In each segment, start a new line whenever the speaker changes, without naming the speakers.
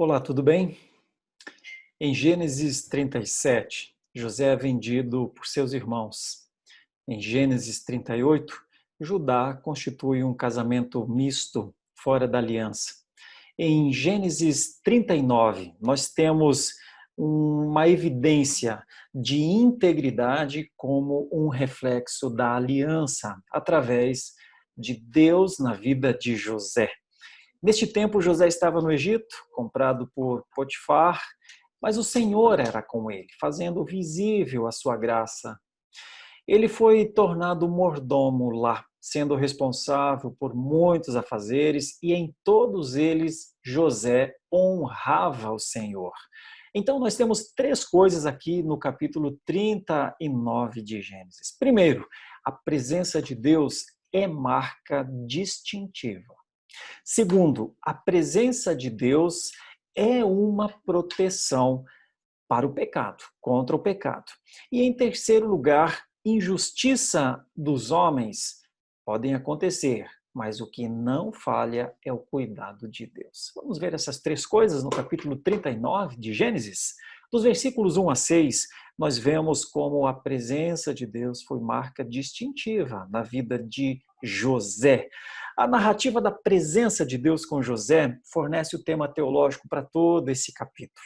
Olá, tudo bem? Em Gênesis 37, José é vendido por seus irmãos. Em Gênesis 38, Judá constitui um casamento misto fora da aliança. Em Gênesis 39, nós temos uma evidência de integridade como um reflexo da aliança através de Deus na vida de José. Neste tempo, José estava no Egito, comprado por Potifar, mas o Senhor era com ele, fazendo visível a sua graça. Ele foi tornado mordomo lá, sendo responsável por muitos afazeres, e em todos eles José honrava o Senhor. Então, nós temos três coisas aqui no capítulo 39 de Gênesis. Primeiro, a presença de Deus é marca distintiva. Segundo, a presença de Deus é uma proteção para o pecado, contra o pecado. E em terceiro lugar, injustiça dos homens podem acontecer, mas o que não falha é o cuidado de Deus. Vamos ver essas três coisas no capítulo 39 de Gênesis. Dos versículos 1 a 6, nós vemos como a presença de Deus foi marca distintiva na vida de José. A narrativa da presença de Deus com José fornece o tema teológico para todo esse capítulo.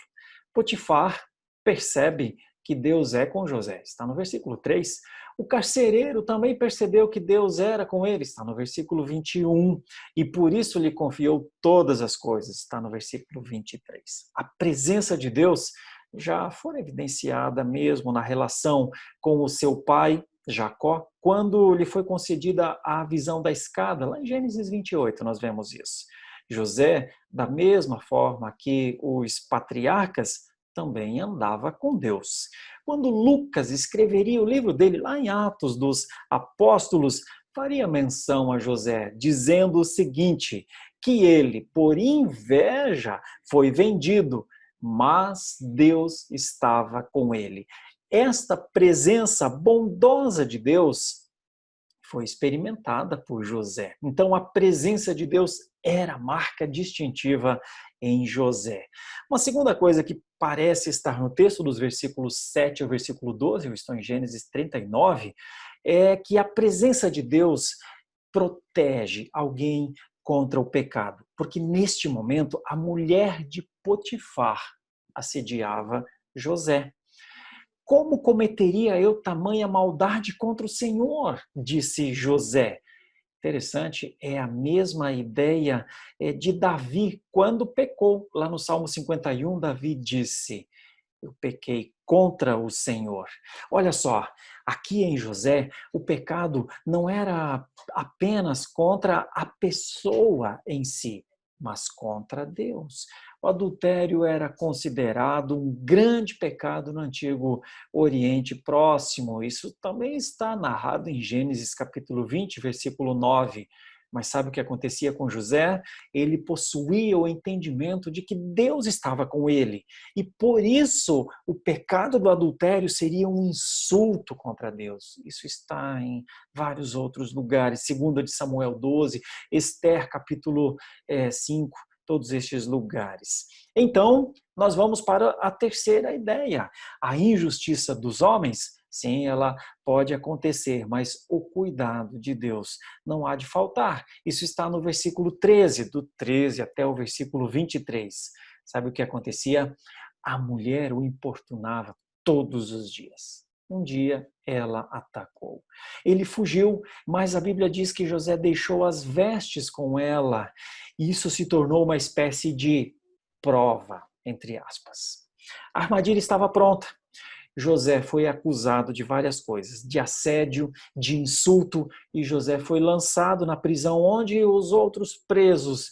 Potifar percebe que Deus é com José, está no versículo 3. O carcereiro também percebeu que Deus era com ele, está no versículo 21, e por isso lhe confiou todas as coisas, está no versículo 23. A presença de Deus já foi evidenciada mesmo na relação com o seu pai, Jacó, quando lhe foi concedida a visão da escada, lá em Gênesis 28 nós vemos isso. José, da mesma forma que os patriarcas, também andava com Deus. Quando Lucas escreveria o livro dele, lá em Atos dos Apóstolos, faria menção a José, dizendo o seguinte, que ele, por inveja, foi vendido, mas Deus estava com ele. Esta presença bondosa de Deus foi experimentada por José. Então, a presença de Deus era marca distintiva em José. Uma segunda coisa que parece estar no texto dos versículos 7 ao versículo 12, eu estou em Gênesis 39, é que a presença de Deus protege alguém contra o pecado. Porque neste momento, a mulher de Potifar assediava José. Como cometeria eu tamanha maldade contra o Senhor? Disse José. Interessante, é a mesma ideia de Davi quando pecou. Lá no Salmo 51, Davi disse, eu pequei contra o Senhor. Olha só, aqui em José, o pecado não era apenas contra a pessoa em si, mas contra Deus. O adultério era considerado um grande pecado no Antigo Oriente Próximo. Isso também está narrado em Gênesis capítulo 20, versículo 9. Mas sabe o que acontecia com José? Ele possuía o entendimento de que Deus estava com ele. E por isso o pecado do adultério seria um insulto contra Deus. Isso está em vários outros lugares. 2 de Samuel 12, Esther capítulo 5, todos estes lugares. Então, nós vamos para a terceira ideia. A injustiça dos homens, sim, ela pode acontecer, mas o cuidado de Deus não há de faltar. Isso está no versículo 13, do 13 até o versículo 23. Sabe o que acontecia? A mulher o importunava todos os dias. Um dia ela atacou. Ele fugiu, mas a Bíblia diz que José deixou as vestes com ela. E isso se tornou uma espécie de prova, entre aspas. A armadilha estava pronta. José foi acusado de várias coisas, de assédio, de insulto, e José foi lançado na prisão onde os outros presos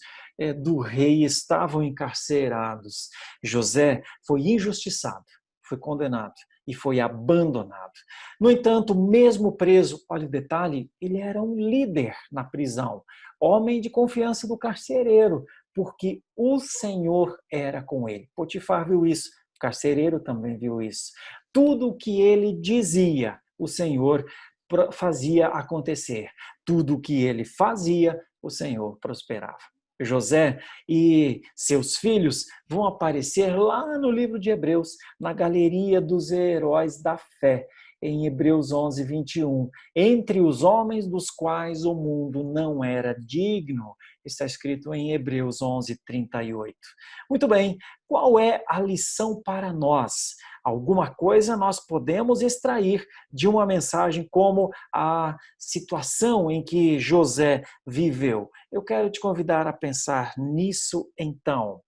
do rei estavam encarcerados. José foi injustiçado, foi condenado e foi abandonado. No entanto, mesmo preso, olha o detalhe, ele era um líder na prisão, homem de confiança do carcereiro, porque o Senhor era com ele. Potifar viu isso, o carcereiro também viu isso. Tudo o que ele dizia, o Senhor fazia acontecer. Tudo o que ele fazia, o Senhor prosperava. José e seus filhos vão aparecer lá no livro de Hebreus, na galeria dos heróis da fé, em Hebreus 11, 21. Entre os homens dos quais o mundo não era digno, está escrito em Hebreus 11, 38. Muito bem, qual é a lição para nós? Alguma coisa nós podemos extrair de uma mensagem como a situação em que José viveu. Eu quero te convidar a pensar nisso então.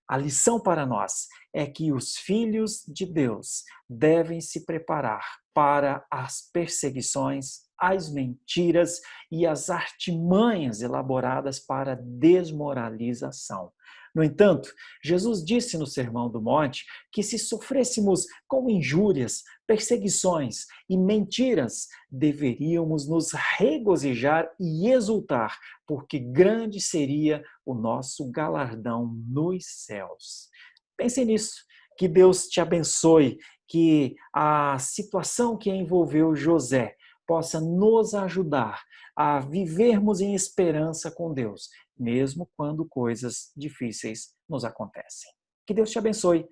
A lição para nós é que os filhos de Deus devem se preparar para as perseguições, as mentiras e as artimanhas elaboradas para a desmoralização. No entanto, Jesus disse no Sermão do Monte que se sofrêssemos com injúrias, perseguições e mentiras, deveríamos nos regozijar e exultar, porque grande seria o nosso galardão nos céus. Pense nisso, que Deus te abençoe, que a situação que envolveu José possa nos ajudar a vivermos em esperança com Deus, mesmo quando coisas difíceis nos acontecem. Que Deus te abençoe.